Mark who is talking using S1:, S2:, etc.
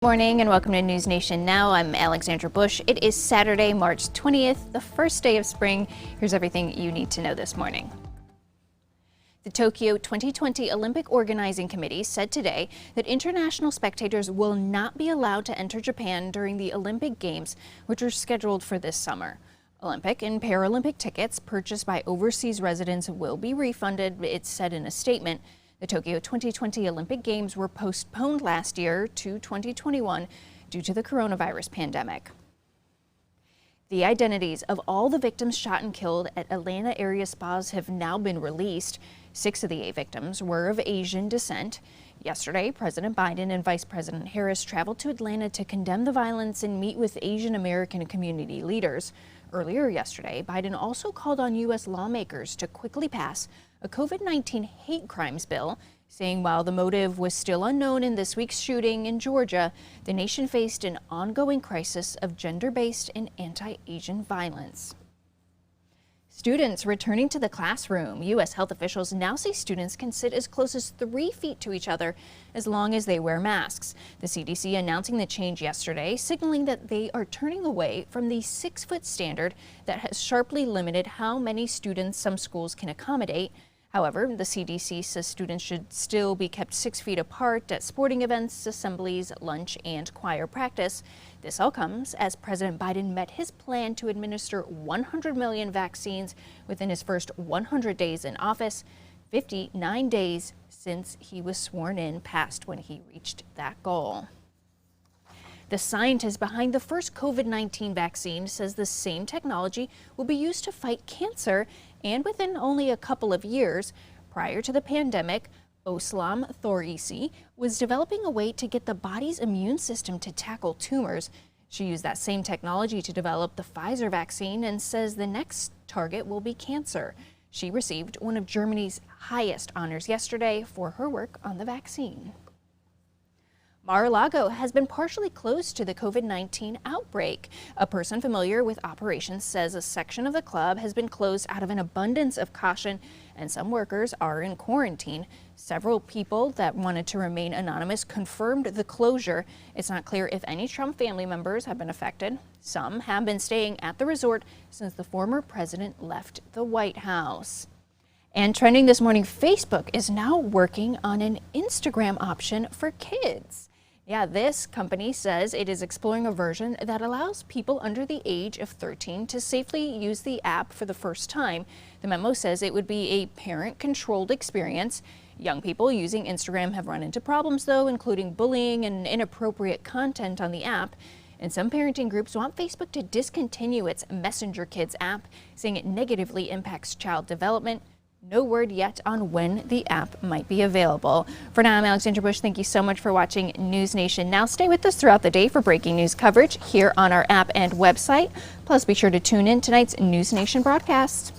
S1: Morning and welcome to NewsNation Now. I'm Alexandra Bush. It is Saturday, March 20th, the first day of spring. Here's everything you need to know this morning. The Tokyo 2020 Olympic Organizing Committee said today that international spectators will not be allowed to enter Japan during the Olympic Games, which are scheduled for this summer. Olympic and Paralympic tickets purchased by overseas residents will be refunded, it said in a statement. The Tokyo 2020 Olympic Games were postponed last year to 2021 due to the coronavirus pandemic. The identities of all the victims shot and killed at Atlanta area spas have now been released. 6 of the 8 victims were of Asian descent. Yesterday, President Biden and Vice President Harris traveled to Atlanta to condemn the violence and meet with Asian American community leaders. Earlier yesterday, Biden also called on U.S. lawmakers to quickly pass a COVID-19 hate crimes bill, saying while the motive was still unknown in this week's shooting in Georgia, the nation faced an ongoing crisis of gender-based and anti-Asian violence. Students returning to the classroom. U.S. health officials now say students can sit as close as 3 feet to each other as long as they wear masks. The CDC announcing the change yesterday, signaling that they are turning away from the 6-foot standard that has sharply limited how many students some schools can accommodate. However, the CDC says students should still be kept 6 feet apart at sporting events, assemblies, lunch, and choir practice. This all comes as President Biden met his plan to administer 100 million vaccines within his first 100 days in office. 59 days since he was sworn in passed when he reached that goal. The scientist behind the first COVID-19 vaccine says the same technology will be used to fight cancer, and within only a couple of years. Prior to the pandemic, Özlem Thorisi was developing a way to get the body's immune system to tackle tumors. She used that same technology to develop the Pfizer vaccine and says the next target will be cancer. She received one of Germany's highest honors yesterday for her work on the vaccine. Lago has been partially closed to the COVID-19 outbreak. A person familiar with operations says a section of the club has been closed out of an abundance of caution, and some workers are in quarantine. Several people that wanted to remain anonymous confirmed the closure. It's not clear if any Trump family members have been affected. Some have been staying at the resort since the former president left the White House. And trending this morning, Facebook is now working on an Instagram option for kids. Yeah, this company says it is exploring a version that allows people under the age of 13 to safely use the app for the first time. The memo says it would be a parent-controlled experience. Young people using Instagram have run into problems, though, including bullying and inappropriate content on the app. And some parenting groups want Facebook to discontinue its Messenger Kids app, saying it negatively impacts child development. No word yet on when the app might be available. For now, I'm Alexandra Bush. Thank you so much for watching NewsNation Now. Stay with us throughout the day for breaking news coverage here on our app and website. Plus, be sure to tune in tonight's NewsNation broadcast.